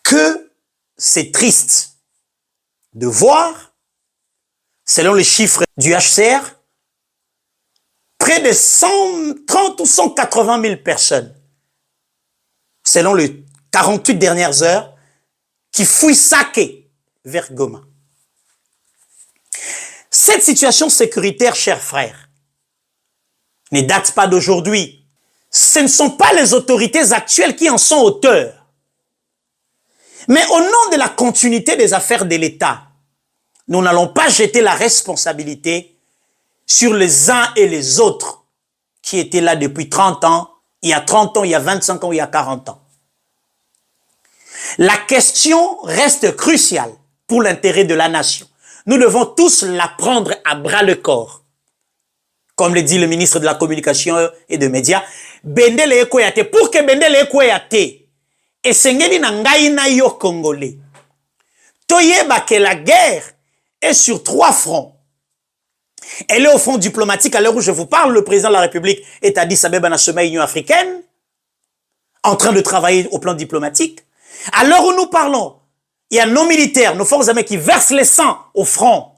que c'est triste de voir, selon les chiffres du HCR, près de 130 ou 180 000 personnes, selon les 48 dernières heures, qui fouillent Saké vers Goma. Cette situation sécuritaire, chers frères, ne date pas d'aujourd'hui. Ce ne sont pas les autorités actuelles qui en sont auteurs. Mais au nom de la continuité des affaires de l'État, nous n'allons pas jeter la responsabilité sur les uns et les autres qui étaient là depuis 30 ans, il y a 30 ans, il y a 25 ans, il y a 40 ans. La question reste cruciale pour l'intérêt de la nation. Nous devons tous la prendre à bras le corps. Comme le dit le ministre de la Communication et des Médias, Bendele Ekoyate, pour que Bendele Ekoyate, et Sengeli Nangaï na yo Congolais, Toyeba que la guerre est sur 3 fronts. Elle est au front diplomatique, à l'heure où je vous parle, le président de la République est à Addis Abeba dans la sommet Union africaine, en train de travailler au plan diplomatique. À l'heure où nous parlons, il y a nos militaires, nos forces armées qui versent les sangs au front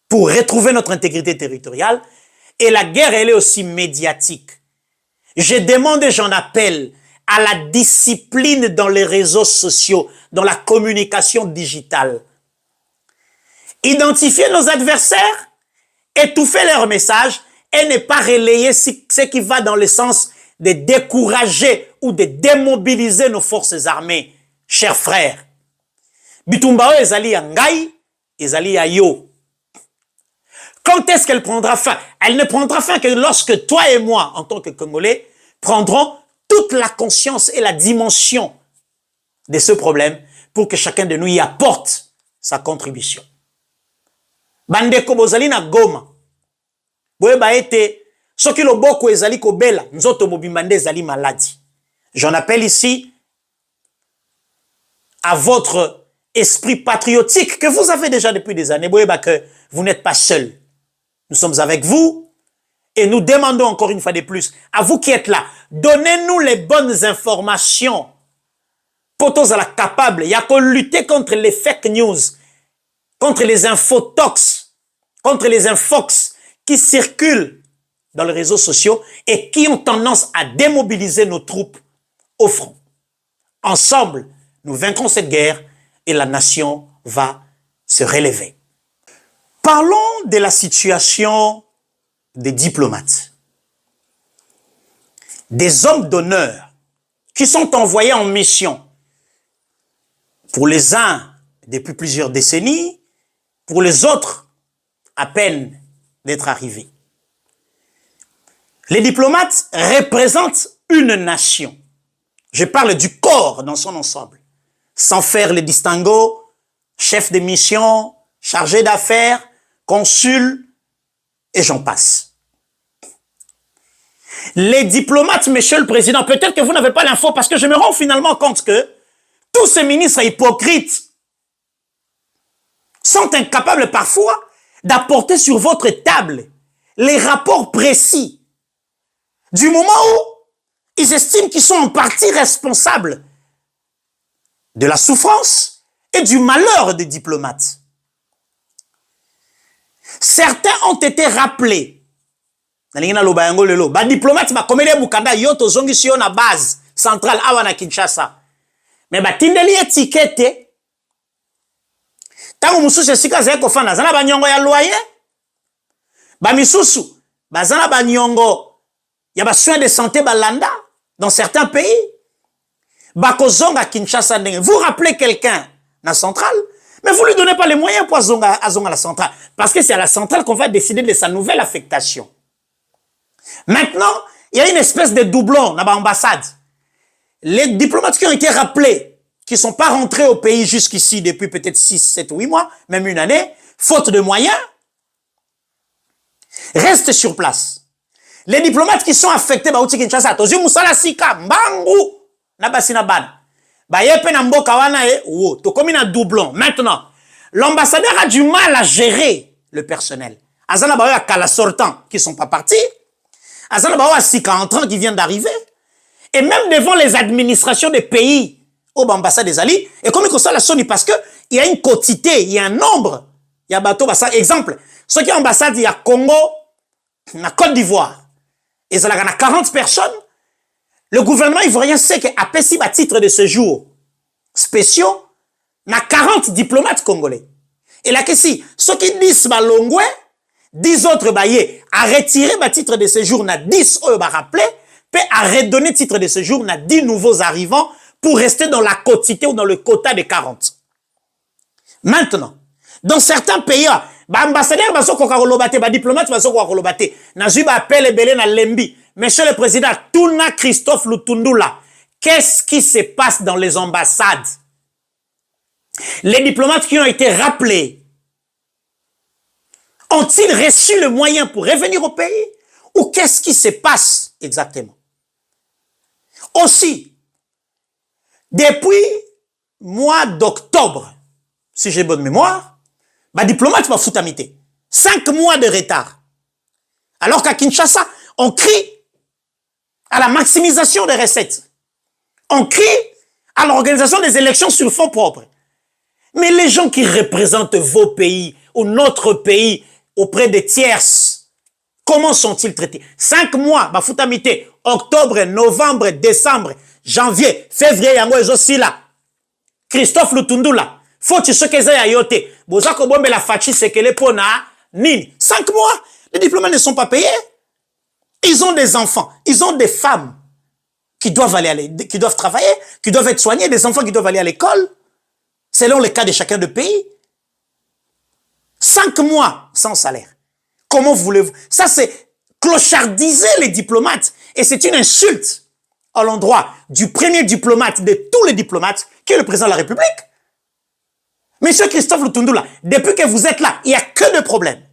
pour retrouver notre intégrité territoriale. Et la guerre, elle est aussi médiatique. Je demande et j'en appelle à la discipline dans les réseaux sociaux, dans la communication digitale. Identifier nos adversaires, étouffer leurs messages et ne pas relayer ce qui va dans le sens de décourager ou de démobiliser nos forces armées, chers frères. Bitumbao ezali ya ngai, ezali ya yo. Quand est-ce qu'elle prendra fin? Elle ne prendra fin que lorsque toi et moi, en tant que Congolais, prendrons toute la conscience et la dimension de ce problème pour que chacun de nous y apporte sa contribution. Bandeko bozali na Goma. Boyeba ete soki loboko ezali kobela, nzoto mobimba nde ezali maladie. J'en appelle ici à votre esprit patriotique que vous avez déjà depuis des années. Boyeba que vous n'êtes pas seul. Nous sommes avec vous et nous demandons encore une fois de plus à vous qui êtes là, donnez-nous les bonnes informations pour tous à la capable. Il y a qu'à lutter contre les fake news, contre les infotox, contre les infox qui circulent dans les réseaux sociaux et qui ont tendance à démobiliser nos troupes au front. Ensemble, nous vaincrons cette guerre et la nation va se relever. Parlons de la situation des diplomates, des hommes d'honneur qui sont envoyés en mission, pour les uns depuis plusieurs décennies, pour les autres à peine d'être arrivés. Les diplomates représentent une nation. Je parle du corps dans son ensemble, sans faire les distinguos, chef de mission, chargé d'affaires, consul, et j'en passe. Les diplomates, monsieur le président, peut-être que vous n'avez pas l'info parce que je me rends finalement compte que tous ces ministres hypocrites sont incapables parfois d'apporter sur votre table les rapports précis du moment où ils estiment qu'ils sont en partie responsables de la souffrance et du malheur des diplomates. Certains ont été rappelés. Les diplomates sont na base centrale à Kinshasa. Mais batindeli étiquette. Tango mususu esika za kofana zana banyongo ya loyer. Ba misusu bazana banyongo ya ba soins de santé balanda dans certains pays. Bakozonga Kinshasa ndenge. Vous rappelez quelqu'un na centrale, mais vous lui donnez pas les moyens pour azonga la centrale parce que c'est à la centrale qu'on va décider de sa nouvelle affectation. Maintenant, il y a une espèce de doublon dans l'ambassade. Les diplomates qui ont été rappelés, qui ne sont pas rentrés au pays jusqu'ici depuis peut-être 6, 7 ou 8 mois, même une année, faute de moyens, restent sur place. Les diplomates qui sont affectés, maintenant, l'ambassadeur a du mal à gérer le personnel. Azana Baoya Kala sortant qui ne sont pas partis, Azana Baoya Sika entrant qui viennent d'arriver, et même devant les administrations des pays au ambassade des alliés et comme que ça la sonne parce que il y a une quantité, il y a un nombre, il y a bateau ça exemple, ceux qui ambassade il y a Congo, na Côte d'Ivoire, et ça a 40 personnes, le gouvernement ivoirien sait que après si ba titre de séjour spéciaux, na 40 diplomates congolais. Et là que si ceux qui disent ba longwe 10 autres baillés à retirer ma titre de séjour na 10 euros à rappeler, puis à redonner titre de séjour na 10 nouveaux arrivants pour rester dans la quotité ou dans le quota de 40. Maintenant, dans certains pays, ba ambassadeur ba soko kolobate, ba diplomate ba soko kolobate, na zui ba appel belé na lembi. Monsieur le président, Tuna Christophe Lutundula, qu'est-ce qui se passe dans les ambassades? Les diplomates qui ont été rappelés ont-ils reçu le moyen pour revenir au pays? Ou qu'est-ce qui se passe exactement? Aussi, depuis mois d'octobre, si j'ai bonne mémoire, ma diplomate m'a foutamité. 5 mois de retard. Alors qu'à Kinshasa, on crie à la maximisation des recettes. On crie à l'organisation des élections sur fonds propres. Mais les gens qui représentent vos pays ou notre pays auprès des tierces, comment sont-ils traités? 5 mois, bafutamité, octobre, novembre, décembre, janvier, février, yango aussi là. Christophe Lutundula, faut que ce que ça ayote. Bozako bombe la fachi sekele pona nini. 5 mois, les diplomates ne sont pas payés. Ils ont des enfants, ils ont des femmes qui doivent qui doivent travailler, qui doivent être soignés, des enfants qui doivent aller à l'école, selon les cas de chacun de pays. 5 mois sans salaire. Comment voulez-vous? Ça, c'est clochardiser les diplomates. Et c'est une insulte à l'endroit du premier diplomate, de tous les diplomates, qui est le président de la République. Monsieur Christophe Lutundula, depuis que vous êtes là, il n'y a que de problèmes.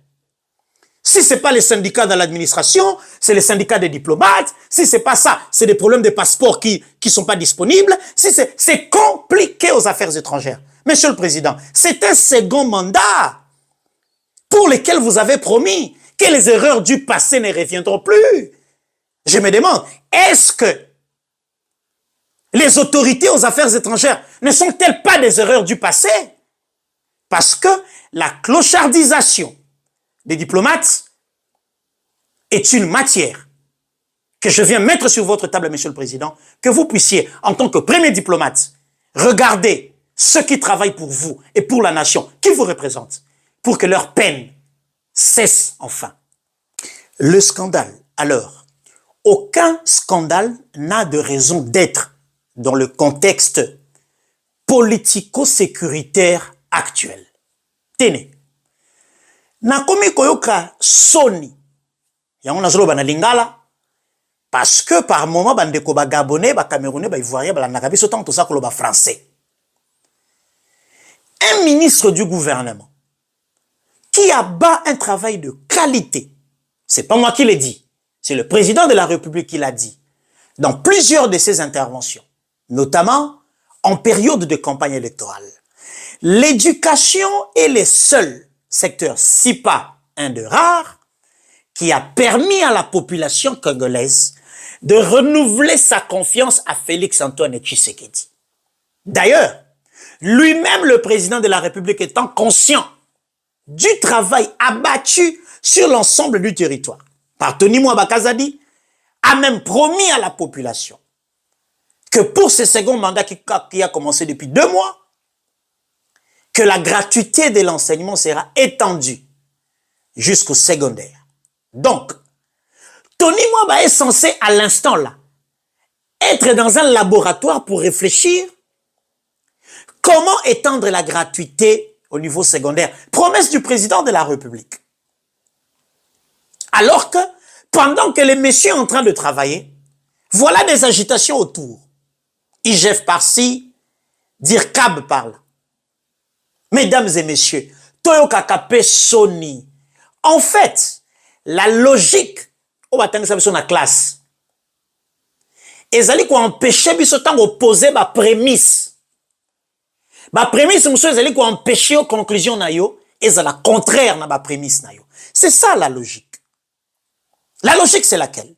Si ce n'est pas les syndicats dans l'administration, c'est les syndicats des diplomates. Si ce n'est pas ça, c'est des problèmes de passeports qui ne sont pas disponibles. Si c'est compliqué aux affaires étrangères. Monsieur le Président, c'est un second mandat pour lequel vous avez promis que les erreurs du passé ne reviendront plus. Je me demande, est-ce que les autorités aux affaires étrangères ne sont-elles pas des erreurs du passé? Parce que la clochardisation des diplomates est une matière que je viens mettre sur votre table, Monsieur le Président, que vous puissiez, en tant que premier diplomate, regarder ceux qui travaillent pour vous et pour la nation, qui vous représentent, pour que leur peine cesse enfin. Le scandale, alors, aucun scandale n'a de raison d'être dans le contexte politico-sécuritaire actuel. Tenez, nakomi koyoka soni, yango nazoloba na lingala, parce que par moment, bandeko ba Gabonais, ba Camerounais, ba Ivoiriens, ba landaka biso tant tout ça koloba français. Un ministre du gouvernement qui abat un travail de qualité, c'est pas moi qui l'ai dit, c'est le président de la République qui l'a dit, dans plusieurs de ses interventions, notamment en période de campagne électorale. L'éducation est le seul secteur, si pas un de rares, qui a permis à la population congolaise de renouveler sa confiance à Félix-Antoine Tshisekedi. D'ailleurs, lui-même, le président de la République, étant conscient du travail abattu sur l'ensemble du territoire par Tony Mwaba Kazadi, a même promis à la population que pour ce second mandat qui a commencé depuis 2 mois, que la gratuité de l'enseignement sera étendue jusqu'au secondaire. Donc, Tony Mwaba est censé, à l'instant là, être dans un laboratoire pour réfléchir comment étendre la gratuité au niveau secondaire. Promesse du président de la République. Alors que, pendant que les messieurs sont en train de travailler, voilà des agitations autour. IGF par-ci, DIRCAB par-là. Mesdames et messieurs, Toyo Kakape Sony. En fait, la logique, on va tenir ça sur la classe. Ezali ko empêcher biso tant opposer ba prémisse. Ba prémisse monsieur ezali ko empêcher aux conclusions na yo, ezala contraire na ba prémisse na yo. C'est ça la logique. La logique c'est laquelle?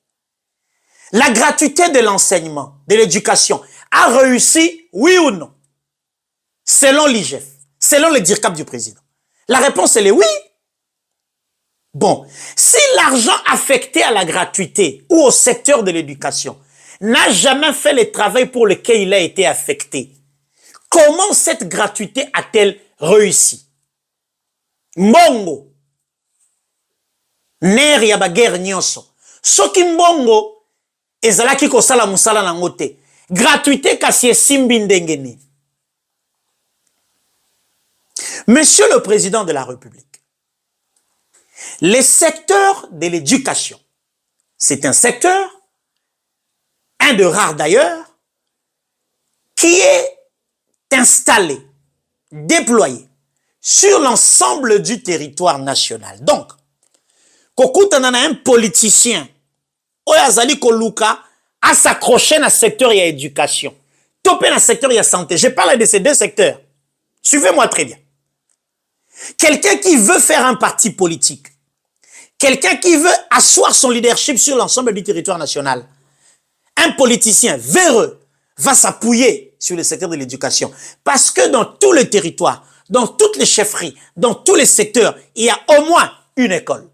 La gratuité de l'enseignement, de l'éducation a réussi, oui ou non? Selon l'IGF, selon le DIRCAP du président. La réponse, elle est oui. Bon, si l'argent affecté à la gratuité ou au secteur de l'éducation n'a jamais fait le travail pour lequel il a été affecté, comment cette gratuité a-t-elle réussi? Mbongo, ner ya baguerre nyonso. Soki mbongo, ezalaki kosala musala nango te. Gratuité kasi esimbi ndenge nini. Monsieur le Président de la République, le secteur de l'éducation, c'est un secteur, un de rares d'ailleurs, qui est installé, déployé sur l'ensemble du territoire national. Donc, kokutana na un politicien, oyazali koluka, à s'accrocher dans le secteur de l'éducation, topé dans le secteur de la santé. Je parle de ces deux secteurs. Suivez-moi très bien. Quelqu'un qui veut faire un parti politique, quelqu'un qui veut asseoir son leadership sur l'ensemble du territoire national, un politicien véreux va s'appuyer sur le secteur de l'éducation. Parce que dans tout le territoire, dans toutes les chefferies, dans tous les secteurs, il y a au moins une école.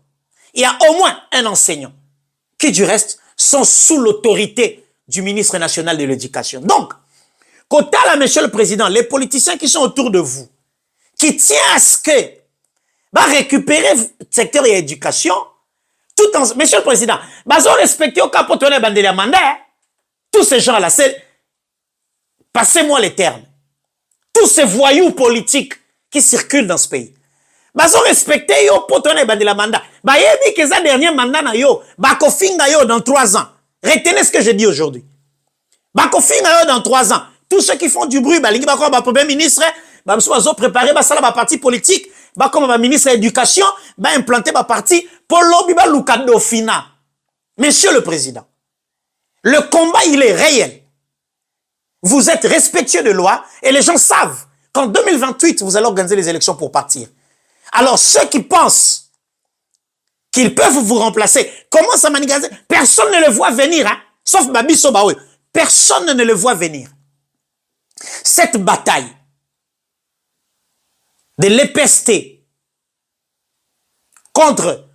Il y a au moins un enseignant qui, du reste, sont sous l'autorité du ministre national de l'éducation. Donc, quant à monsieur le président, les politiciens qui sont autour de vous, qui tiennent à ce que va récupérer le secteur de l'éducation, tout en... Monsieur le président, ils ont respecté au capot de la mandat. Tous ces gens-là, c'est... Passez-moi les termes. Tous ces voyous politiques qui circulent dans ce pays. Ils ont respecté au potonne de la mandat. Ils ont dit que ça dernier mandat na yo, bakofinga yo dans 3 ans. Retenez ce que je dis aujourd'hui. Bakofinga yo dans 3 ans. Tous ceux qui font du bruit, balingi bako ba premier ministre, ba ont préparé ba sala ba parti politique, ba comme ba ministre de l'éducation, ba implanter ba parti pour lobby ba lukado fina. Monsieur le président, le combat il est réel. Vous êtes respectueux de loi et les gens savent qu'en 2028 vous allez organiser les élections pour partir. Alors ceux qui pensent qu'ils peuvent vous remplacer, commencent à manigaser. Personne ne le voit venir, hein? Sauf Babi Sobaoui. Personne ne le voit venir. Cette bataille de l'EPST contre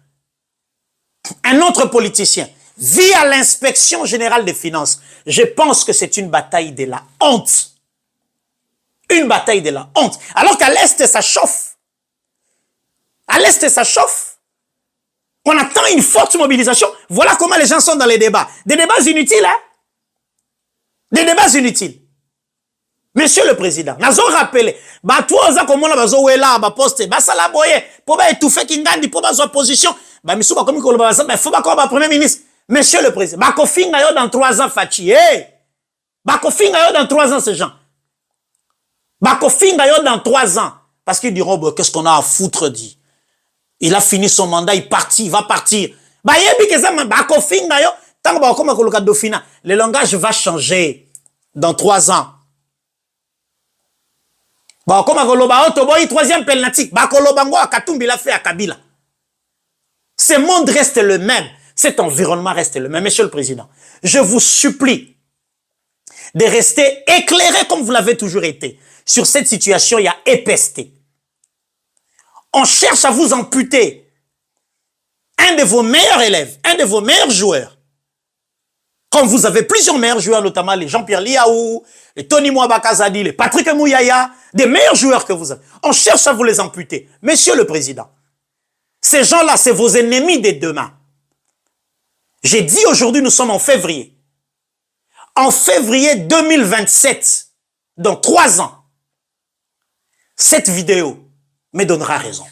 un autre politicien via l'inspection générale des finances, je pense que c'est une bataille de la honte. Une bataille de la honte. Alors qu'à l'Est, ça chauffe. À l'Est, ça chauffe. On attend une forte mobilisation. Voilà comment les gens sont dans les débats. Des débats inutiles, hein? Des débats inutiles. Monsieur le Président, nous avons rappelé, toi, on a comme on a besoin de la poste, ça la boye, pour étouffer Kingandi, pour besoin opposition, mais faut pas Premier ministre. Monsieur le Président, bakofinga yo dans 3 ans, Fachi, bakofinga yo dans 3 ans, ces gens. Bakofinga yo dans 3 ans. Parce qu'ils diront, bah, qu'est-ce qu'on a à foutre, dit. Il a fini son mandat, il partit, il va partir. Bah, yebi que ça, bakofinga yo, tant que comme le Dauphina, le langage va changer dans 3 ans. Bah, comme Koloba, Otoboy, 3e penalty. Bah, Kolobango, Katumbi l'a fait à Kabila. Ce monde reste le même. Cet environnement reste le même. Monsieur le Président, je vous supplie de rester éclairé comme vous l'avez toujours été. Sur cette situation, il y a EPST. On cherche à vous amputer un de vos meilleurs élèves, un de vos meilleurs joueurs. Comme vous avez plusieurs meilleurs joueurs, notamment les Jean-Pierre Liaou, les Tony Mouabakazadi, les Patrick Mouyaya, des meilleurs joueurs que vous avez. On cherche à vous les amputer. Monsieur le Président, ces gens-là, c'est vos ennemis de demain. J'ai dit aujourd'hui, nous sommes en février. En février 2027, dans 3 ans, cette vidéo me donnera raison.